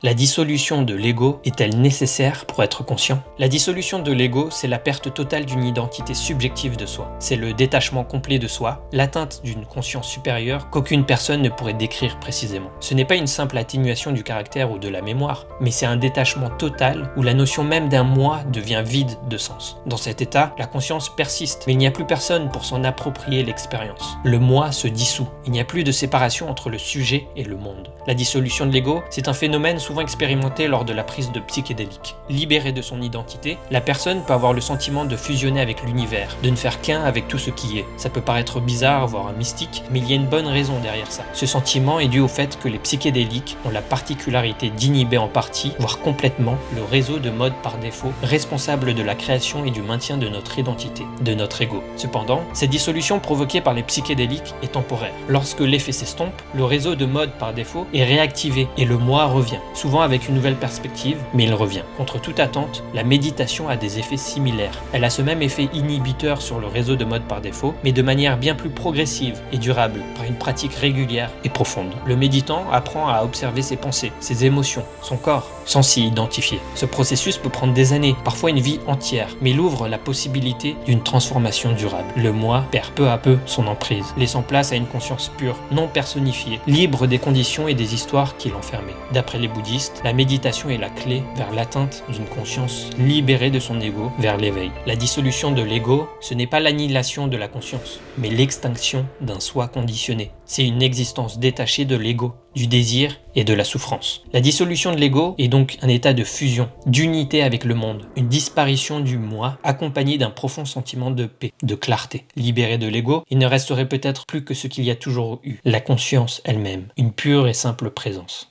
La dissolution de l'ego est-elle nécessaire pour être conscient? La dissolution de l'ego, c'est la perte totale d'une identité subjective de soi. C'est le détachement complet de soi, l'atteinte d'une conscience supérieure qu'aucune personne ne pourrait décrire précisément. Ce n'est pas une simple atténuation du caractère ou de la mémoire, mais c'est un détachement total où la notion même d'un moi devient vide de sens. Dans cet état, la conscience persiste, mais il n'y a plus personne pour s'en approprier l'expérience. Le moi se dissout. Il n'y a plus de séparation entre le sujet et le monde. La dissolution de l'ego, c'est un phénomène souvent expérimenté lors de la prise de psychédéliques. Libérée de son identité, la personne peut avoir le sentiment de fusionner avec l'univers, de ne faire qu'un avec tout ce qui est. Ça peut paraître bizarre, voire mystique, mais il y a une bonne raison derrière ça. Ce sentiment est dû au fait que les psychédéliques ont la particularité d'inhiber en partie, voire complètement, le réseau de modes par défaut, responsable de la création et du maintien de notre identité, de notre ego. Cependant, cette dissolution provoquée par les psychédéliques est temporaire. Lorsque l'effet s'estompe, le réseau de modes par défaut est réactivé et le moi revient. Souvent avec une nouvelle perspective, mais il revient. Contre toute attente, la méditation a des effets similaires. Elle a ce même effet inhibiteur sur le réseau de mode par défaut, mais de manière bien plus progressive et durable, par une pratique régulière et profonde. Le méditant apprend à observer ses pensées, ses émotions, son corps, sans s'y identifier. Ce processus peut prendre des années, parfois une vie entière, mais il ouvre la possibilité d'une transformation durable. Le moi perd peu à peu son emprise, laissant place à une conscience pure, non personnifiée, libre des conditions et des histoires qui l'enfermaient. D'après les bouddhistes, la méditation est la clé vers l'atteinte d'une conscience libérée de son ego vers l'éveil. La dissolution de l'ego, ce n'est pas l'annihilation de la conscience, mais l'extinction d'un soi conditionné. C'est une existence détachée de l'ego, du désir et de la souffrance. La dissolution de l'ego est donc un état de fusion, d'unité avec le monde, une disparition du moi accompagnée d'un profond sentiment de paix, de clarté. Libéré de l'ego, il ne resterait peut-être plus que ce qu'il y a toujours eu, la conscience elle-même, une pure et simple présence.